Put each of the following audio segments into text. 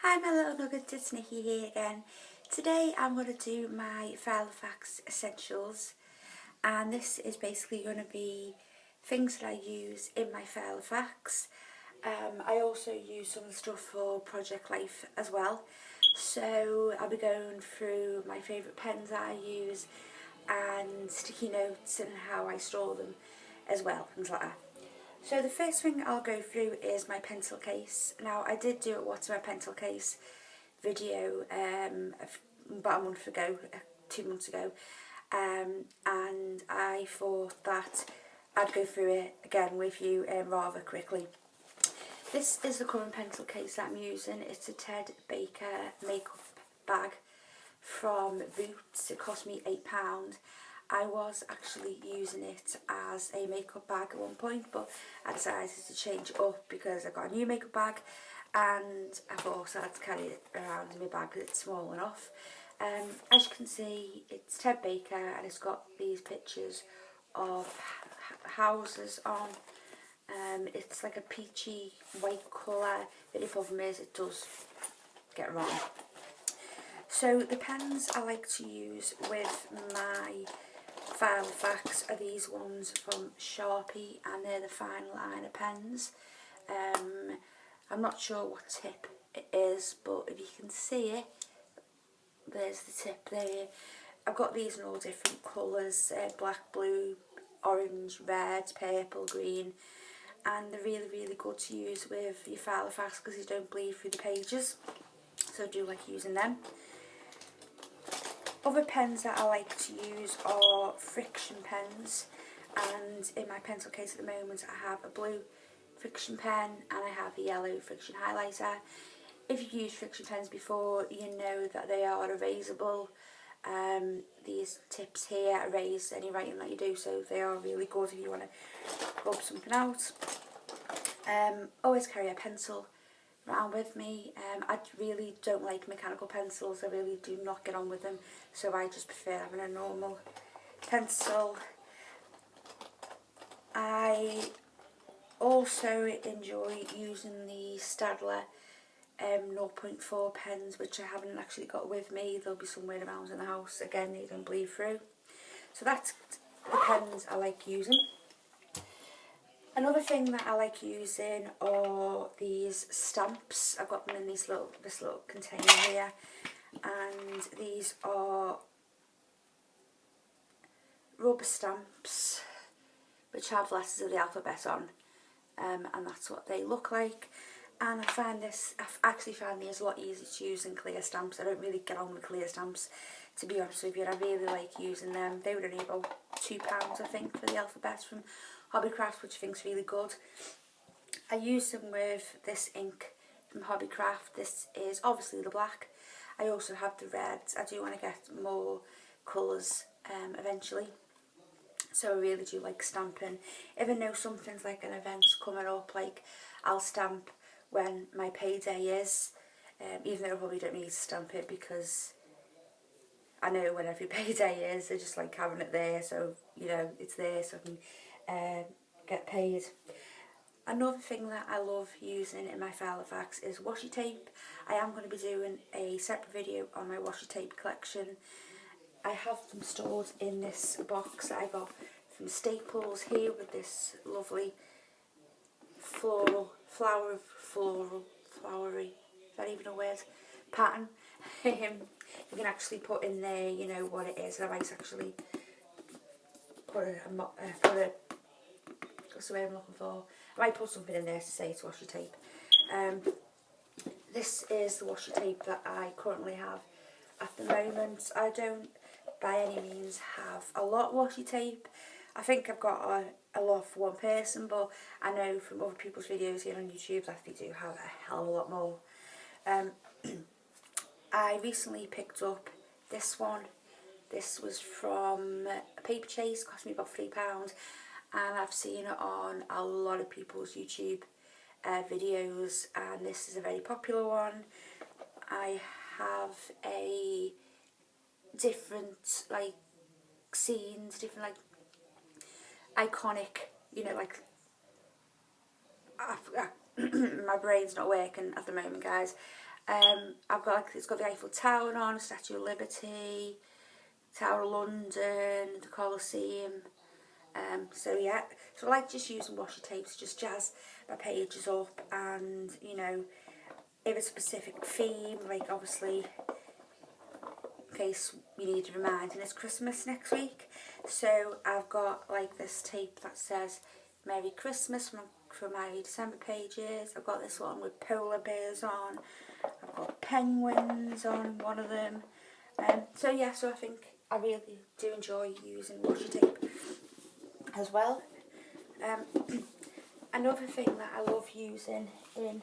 Hi my little nuggets, it's Nikki here again. Today I'm going to do my Filofax Essentials, and this is basically going to be things that I use in my Filofax. I also use some of the stuff for Project Life as well, so I'll be going through my favourite pens that I use and sticky notes and how I store them as well, things like that. So the first thing I'll go through is my pencil case. Now I did do a what's my pencil case video about a month ago, 2 months ago, and I thought that I'd go through it again with you rather quickly. This is the current pencil case that I'm using. It's a Ted Baker makeup bag from Boots. It cost me £8. I was actually using it as a makeup bag at one point, but I decided to change it up because I got a new makeup bag and I thought I had to carry it around in my bag because it's small enough. As you can see, it's Ted Baker and it's got these pictures of houses on. It's like a peachy white colour. The only problem is it does get wrong. So the pens I like to use with my Filofax are these ones from Sharpie, and they're the fine liner pens. I'm not sure what tip it is, but if you can see it, there's the tip there. I've got these in all different colours, black, blue, orange, red, purple, green, and they're really good to use with your Filofax because you don't bleed through the pages, so I do like using them. Other pens that I like to use are friction pens, and in my pencil case at the moment I have a blue friction pen and I have a yellow friction highlighter. If you've used friction pens before, you know that they are erasable. These tips here erase any writing that you do, so they are really good if you want to rub something out. Always carry a pencil around with me. I really don't like mechanical pencils. I really do not get on with them, so I just prefer having a normal pencil. I also enjoy using the Staedtler 0.4 pens, which I haven't actually got with me. They'll be somewhere around in the house. Again, they don't bleed through. So that's the pens I like using. Another thing that I like using are these stamps. I've got them in this little container here, and these are rubber stamps which have letters of the alphabet on, and that's what they look like. And I've actually found these a lot easier to use than clear stamps. I don't really get on with clear stamps, to be honest with you, and I really like using them. They were only about £2 I think for the alphabet from Hobbycraft, which I think is really good. I use them with this ink from Hobbycraft. This is obviously the black. I also have the reds. I do want to get more colours eventually, so I really do like stamping. If I know something's like an event's coming up, like I'll stamp when my payday is, even though I probably don't need to stamp it because I know when every payday is. I just like having it there, so you know it's there so I can get paid. Another thing that I love using in my Filofax is washi tape. I am going to be doing a separate video on my washi tape collection. I have them stored in this box that I got from Staples here with this lovely flowery, is that even a word, pattern. You can actually put in there, you know, what it is. I might actually put what's the word I'm looking for? I might put something in there to say it's washi tape. This is the washi tape that I currently have at the moment. I don't by any means have a lot of washi tape. I think I've got a lot for one person, but I know from other people's videos here on YouTube that they do have a hell of a lot more. I recently picked up this one. This was from a paper chase, cost me about £3, and I've seen it on a lot of people's YouTube videos, and this is a very popular one. I have a different like scenes, different like iconic, you know, like my brain's not working at the moment, guys. I've got it's got the Eiffel Tower on, Statue of Liberty, Tower of London, the Colosseum. So yeah, so I like just using washi tapes, just jazz my pages up, and you know, if it's a specific theme, like obviously, in case you need a reminder, and it's Christmas next week, so I've got like this tape that says Merry Christmas from my December pages. I've got this one with polar bears on, I've got penguins on one of them, so yeah, so I think I really do enjoy using washi tape as well. Another thing that I love using in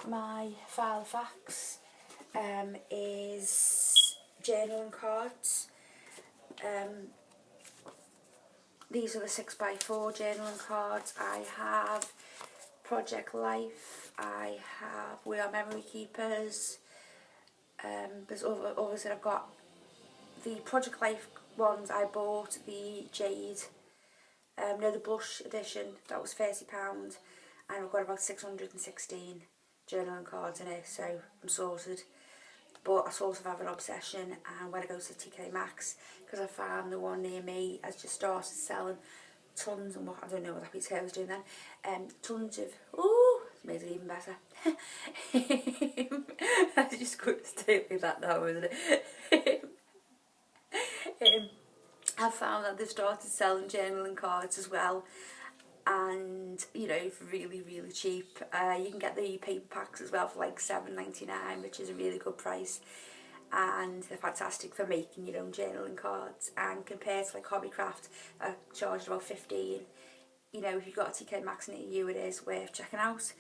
my Filofax is journaling cards. These are the 6x4 journaling cards. I have Project Life, I have We Are Memory Keepers, there's others that I've got. The Project Life ones I bought the Jade, no, the Blush edition, that was £30, and I've got about 616 journaling cards in it, so I'm sorted. But I sort of have an obsession, and when I go to TK Maxx, because I found the one near me has just started selling tons, and I don't know what that retail was doing then, tons of, ooh, it's made it even better. I just couldn't stay with that now, isn't it? I found that they've started selling journaling cards as well, and you know, for really cheap. You can get the paper packs as well for like £7.99, which is a really good price, and they're fantastic for making your own journaling cards. And compared to like Hobbycraft, I charged about 15. You know, if you've got a TK Maxx near you, it is worth checking out.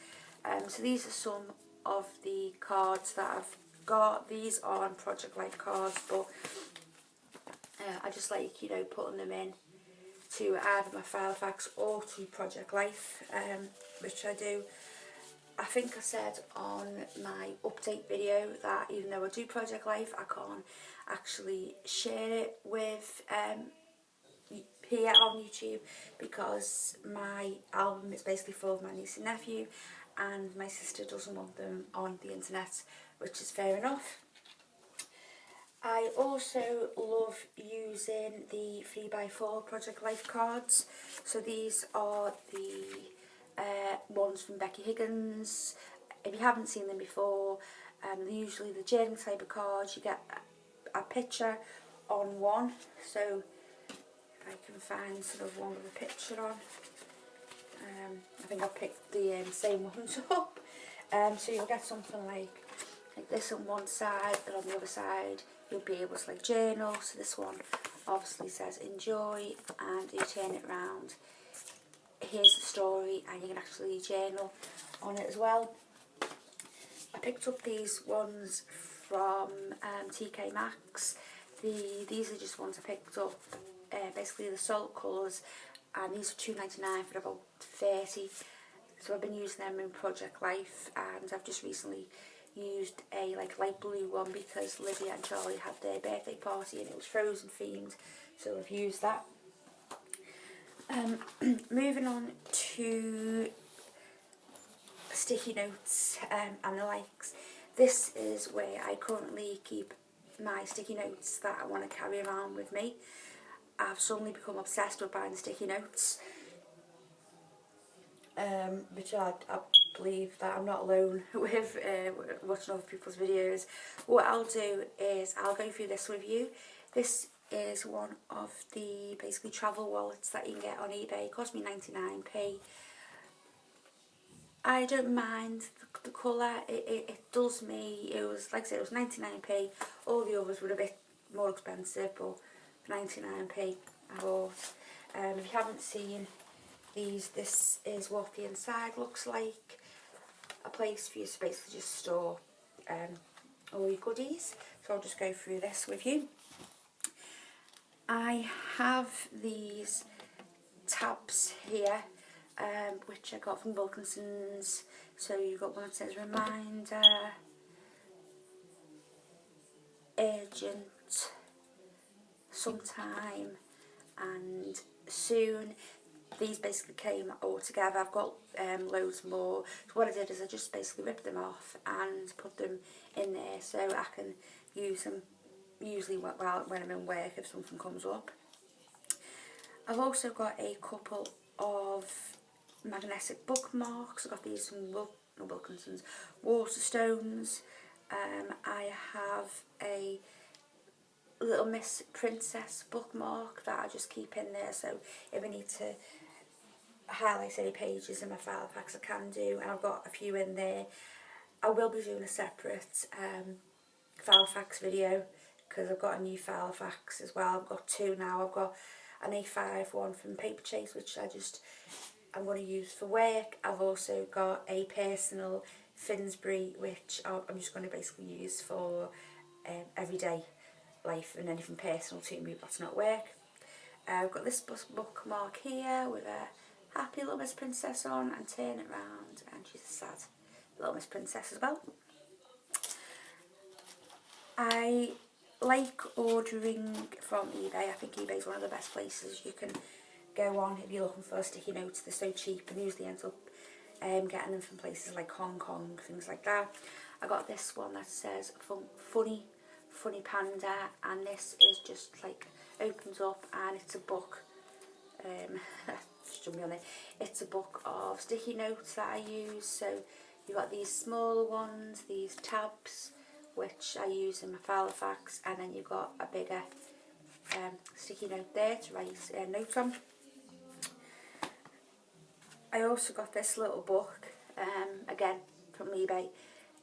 So these are some of the cards that I've got. These aren't Project Life cards, but I just like, you know, putting them in to either my Filofax or to Project Life, which I do. I think I said on my update video that even though I do Project Life, I can't actually share it with here on YouTube, because my album is basically full of my niece and nephew, and my sister doesn't want them on the internet, which is fair enough. I also love using the 3x4 Project Life cards. So these are the ones from Becky Higgins. If you haven't seen them before, they're usually the journaling type of cards. You get a picture on one. So if I can find sort of one with a picture on. I think I picked the same ones up. So you'll get something like this on one side, and on the other side you'll be able to like journal. So this one obviously says enjoy, and you turn it around, here's the story, and you can actually journal on it as well. I picked up these ones from TK Maxx. These are just ones I picked up, basically the salt colours, and these are £2.99 for about 30. So I've been using them in Project Life, and I've just recently used a like light blue one because Lydia and Charlie had their birthday party and it was Frozen themed, so I've used that. Moving on to sticky notes and the likes. This is where I currently keep my sticky notes that I want to carry around with me. I've suddenly become obsessed with buying sticky notes, which I believe that I'm not alone with watching other people's videos. What I'll do is I'll go through this with you. This is one of the basically travel wallets that you can get on eBay. It cost me 99p. I don't mind the colour, it does me. It was, like I said, it was 99p. All the others were a bit more expensive, but for 99p I bought. If you haven't seen these, this is what the inside looks like. A place for you to basically just store all your goodies. So I'll just go through this with you. I have these tabs here, which I got from Wilkinson's. So you've got one that says reminder, urgent, sometime, and soon. these basically came all together. I've got loads more. So what I did is I just basically ripped them off and put them in there so I can use them usually when I'm in work if something comes up. I've also got a couple of magnetic bookmarks. I've got these from Wilkinson's Waterstones. I have a Little Miss Princess bookmark that I just keep in there, so if I need to highlight any pages in my Filofax I can do, and I've got a few in there. I will be doing a separate Filofax video because I've got a new Filofax as well. I've got two now. I've got an A5 one from Paper Chase which I'm going to use for work. I've also got a personal Finsbury which I'm just going to basically use for everyday life and anything personal to me that's not work. I've got this bookmark here with a happy Little Miss Princess on, and turn it round and she's a sad Little Miss Princess as well. I like ordering from eBay. I think eBay is one of the best places you can go on if you're looking for sticky notes. They're so cheap, and usually ends up getting them from places like Hong Kong, things like that. I got this one that says funny panda, and this is just like opens up and it's a book. Just on it. It's a book of sticky notes that I use. So you've got these smaller ones, these tabs, which I use in my Filofax, and then you've got a bigger sticky note there to write notes on. I also got this little book, again from eBay.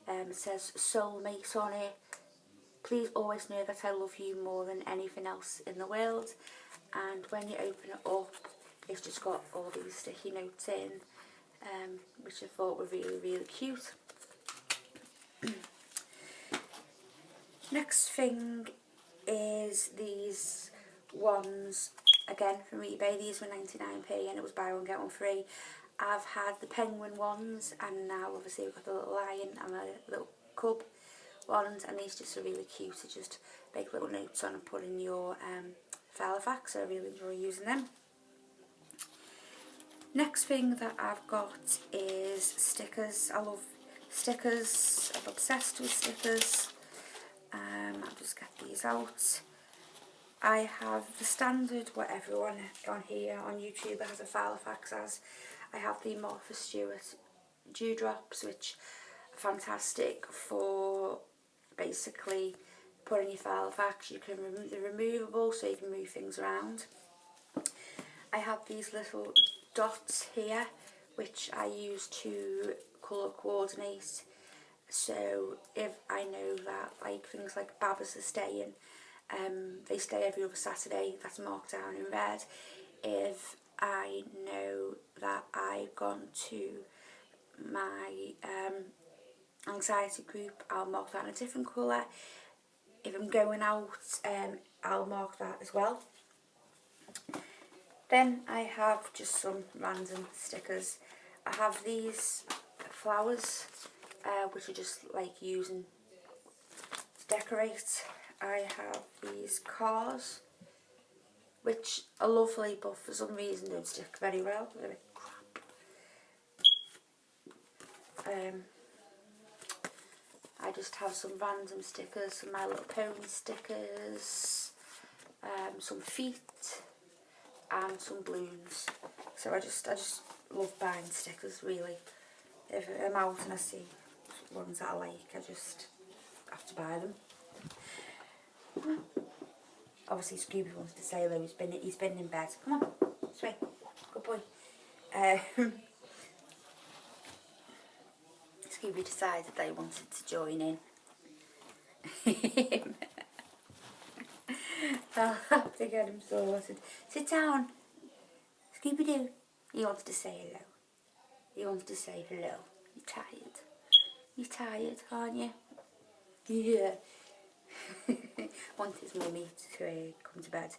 It says soulmate on it. Please always know that I love you more than anything else in the world. And when you open it up, it's just got all these sticky notes in, which I thought were really, really cute. Next thing is these ones, again from eBay. These were 99p and it was buy one get one free. I've had the penguin ones, and now obviously we've got the little lion and the little cub ones, and these just are really cute to just make little notes on and put in your Filofax, so I really enjoy using them. Next thing that I've got is stickers. I love stickers, I'm obsessed with stickers. I'll just get these out. I have the standard, what everyone on here on YouTube that has a Filofax has. I have the Martha Stewart dewdrops, which are fantastic for basically putting your Filofax. You can they're removable, so you can move things around. I have these little dots here, which I use to colour coordinate. So if I know that like things like Babbers are staying, they stay every other Saturday, that's marked down in red. If I know that I've gone to my anxiety group, I'll mark that in a different colour. If I'm going out, I'll mark that as well. Then I have just some random stickers. I have these flowers, which are just like using to decorate. I have these cars, which are lovely, but for some reason don't stick very well. They're a bit crap. I just have some random stickers, some My Little Pony stickers, some feet, and some balloons. So I just love buying stickers, really. If I'm out and I see ones that I like, I just have to buy them. Obviously Scooby wanted to say hello, he's been in bed. Come on, sweet, good boy. Scooby decided that he wanted to join in. I'll have to get him sorted. Sit down, Scooby-Doo. He wanted to say hello. He wanted to say hello. You're tired. You're tired, aren't you? Yeah. Want his mummy to come to bed.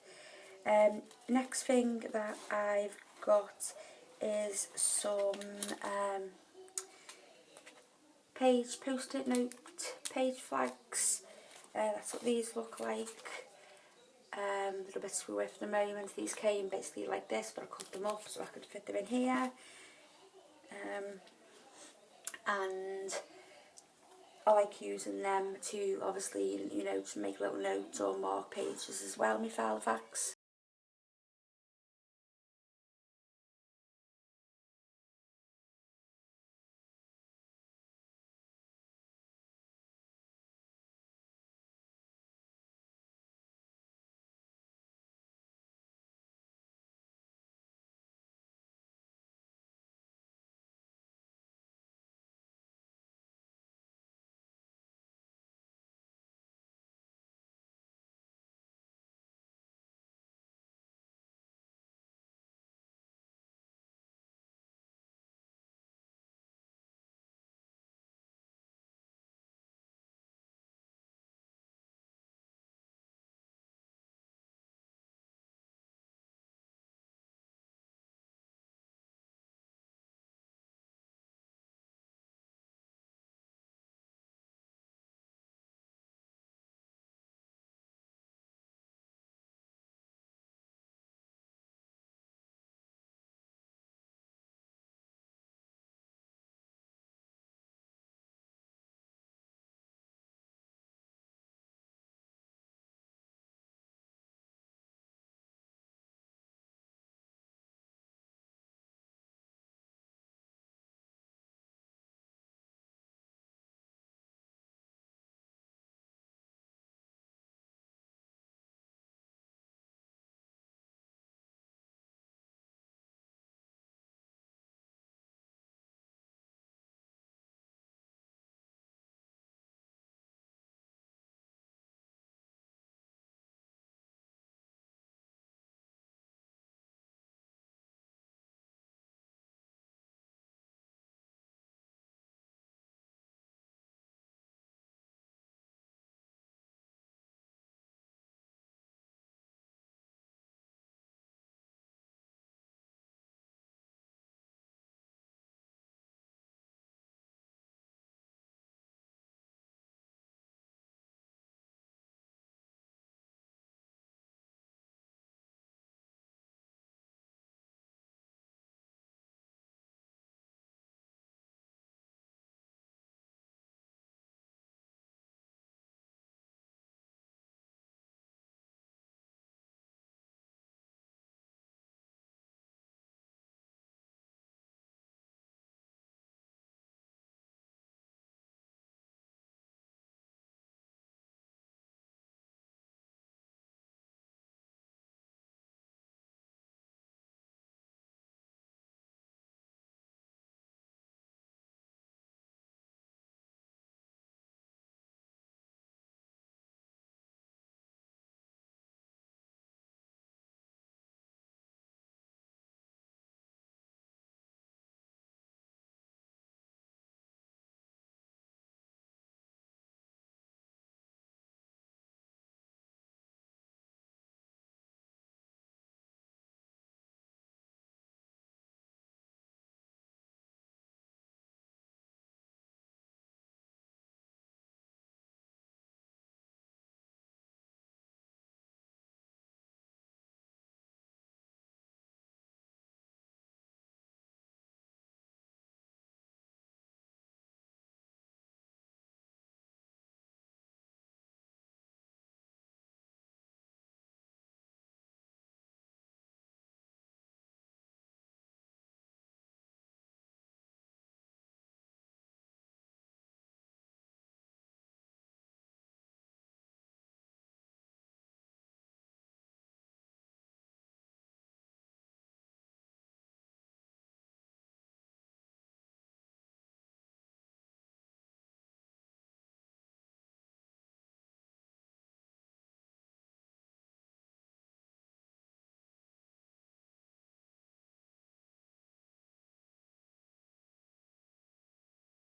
Next thing that I've got is some post-it note page flags. That's what these look like. They're a bit screwy for the moment. These came basically like this, but I cut them up so I could fit them in here. And I like using them to obviously, you know, to make little notes or mark pages as well, my Filofax.